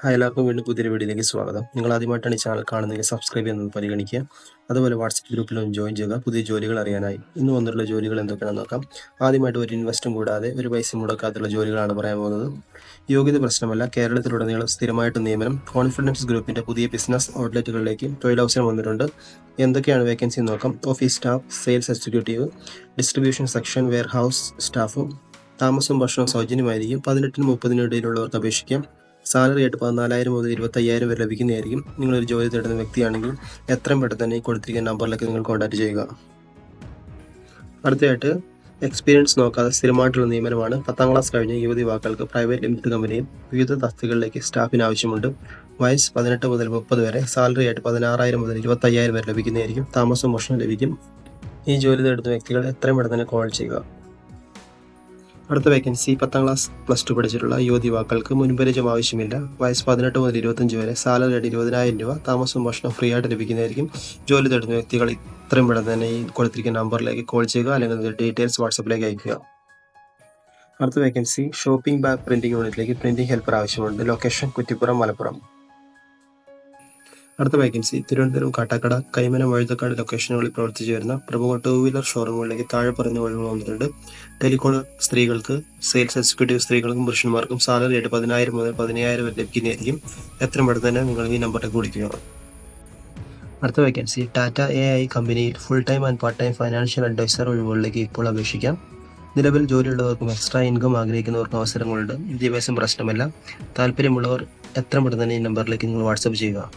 Hi, എല്ലാവർക്കും വീണ്ടും പുതിയൊരു വീഡിയോയിലേക്ക് സ്വാഗതം. നിങ്ങൾ ആദ്യമായിട്ടാണ് ഈ ചാനൽ കാണുന്നതെങ്കിൽ സബ്സ്ക്രൈബ് ചെയ്യുന്നത് പരിഗണിക്കുക. അതുപോലെ വാട്സപ്പ് ഗ്രൂപ്പിലും ജോയിൻ ചെയ്യുക പുതിയ ജോലികൾ അറിയാനായി. ഇന്ന് വന്നിട്ടുള്ള ജോലികൾ എന്തൊക്കെയാണെന്ന് നോക്കാം. ആദ്യമായിട്ട് ഒരു ഇൻവെസ്റ്റും കൂടാതെ ഒരു പൈസ മുടക്കാത്തുള്ള ജോലികളാണ് പറയാൻ പോകുന്നത്. യോഗ്യത പ്രശ്നമല്ല, കേരളത്തിലുടനീളം സ്ഥിരമായിട്ട് നിയമനം. കോൺഫിഡൻസ് ഗ്രൂപ്പിന്റെ പുതിയ ബിസിനസ് ഔട്ട്ലെറ്റുകളിലേക്ക് തൊഴിലവസരം വന്നിട്ടുണ്ട്. എന്തൊക്കെയാണ് വേക്കൻസി നോക്കാം. Office staff, sales executive, distribution section, warehouse staff. താമസവും ഭക്ഷണവും സൗജന്യമായിരിക്കും. 18-നും 30-നും ഇടയിലുള്ളവർക്ക് അപേക്ഷിക്കാം. സാലറി ആയിട്ട് 14,000 മുതൽ 25,000 വരെ ലഭിക്കുന്നതായിരിക്കും. നിങ്ങളൊരു ജോലി തേടുന്ന വ്യക്തിയാണെങ്കിൽ എത്രയും പെട്ടെന്ന് തന്നെ ഈ കൊടുത്തിരിക്കുന്ന നമ്പറിലേക്ക് നിങ്ങൾ കോൺടാക്ട് ചെയ്യുക. അടുത്തതായിട്ട് എക്സ്പീരിയൻസ് നോക്കാതെ സ്ഥിരമായിട്ടുള്ള നിയമനമാണ്. 10ാം ക്ലാസ് കഴിഞ്ഞ യുവതിവാക്കൾക്ക് പ്രൈവറ്റ് ലിമിറ്റഡ് കമ്പനിയിൽ വിവിധ തസ്തികകളിലേക്ക് സ്റ്റാഫിന് ആവശ്യമുണ്ട്. വയസ്സ് 18 മുതൽ 30 വരെ. സാലറി ആയിട്ട് 16,000 മുതൽ 25,000 വരെ ലഭിക്കുന്നതായിരിക്കും. താമസവും ഭക്ഷണം ലഭിക്കും. ഈ ജോലി തേടുന്ന വ്യക്തികൾ എത്രയും പെട്ടെന്ന് തന്നെ കോൾ ചെയ്യുക. അടുത്ത വേക്കൻസി 10ാം ക്ലാസ് +2 പഠിച്ചിട്ടുള്ള യുവതിവാക്കൾക്ക് മുൻപരിചയം ആവശ്യമില്ല. വയസ്സ് 18 മുതൽ 25 വരെ. സാലറി ആയിട്ട് 20,000 രൂപ. താമസവും ഭക്ഷണം ഫ്രീ ആയിട്ട് ലഭിക്കുന്നതായിരിക്കും. ജോലി തേടുന്ന വ്യക്തികൾ ഇത്രയും പെട്ടെന്ന് തന്നെ ഈ കൊടുത്തിരിക്കുന്ന നമ്പറിലേക്ക് കോൾ ചെയ്യുക, അല്ലെങ്കിൽ ഡീറ്റെയിൽസ് വാട്സപ്പിലേക്ക് അയക്കുക. അടുത്ത വേക്കൻസി ഷോപ്പിംഗ് ബാഗ് പ്രിന്റിംഗ് യൂണിറ്റിലേക്ക് പ്രിന്റിംഗ് ഹെൽപ്പർ ആവശ്യമുണ്ട്. ലൊക്കേഷൻ കുറ്റിപ്പുറം, മലപ്പുറം. അടുത്ത വേക്കൻസി തിരുവനന്തപുരം, കാട്ടാക്കട, കൈമനം, വഴുതക്കാട് ലൊക്കേഷനുകളിൽ പ്രവർത്തിച്ചു വരുന്ന പ്രമുഖ 2-വീലർ ഷോറൂമുകളിലേക്ക് താഴെ പറയുന്ന ഒഴിവുകൾ വന്നിട്ടുണ്ട്. ടെലികോളർ സ്ത്രീകൾക്ക്, സെയിൽസ് എക്സിക്യൂട്ടീവ് സ്ത്രീകൾക്കും പുരുഷന്മാർക്കും. സാലറി ആയിട്ട് 10,000 മുതൽ 15,000 വരെ ലഭിക്കുന്നതായിരിക്കും. എത്രയും പെട്ടെന്ന് തന്നെ നിങ്ങൾ ഈ നമ്പറിലേക്ക് വിളിക്കുക. അടുത്ത വേക്കൻസി ടാറ്റ AI കമ്പനിയിൽ full time and part time financial advisor ഒഴിവുകളിലേക്ക് ഇപ്പോൾ അപേക്ഷിക്കാം. നിലവിൽ ജോലിയുള്ളവർക്കും എക്സ്ട്രാ ഇൻകം ആഗ്രഹിക്കുന്നവർക്കും അവസരങ്ങളുണ്ട്. വിദ്യാഭ്യാസം പ്രശ്നമല്ല. താല്പര്യമുള്ളവർ എത്രയും പെട്ടെന്ന് തന്നെ ഈ നമ്പറിലേക്ക് നിങ്ങൾ വാട്സപ്പ് ചെയ്യുക.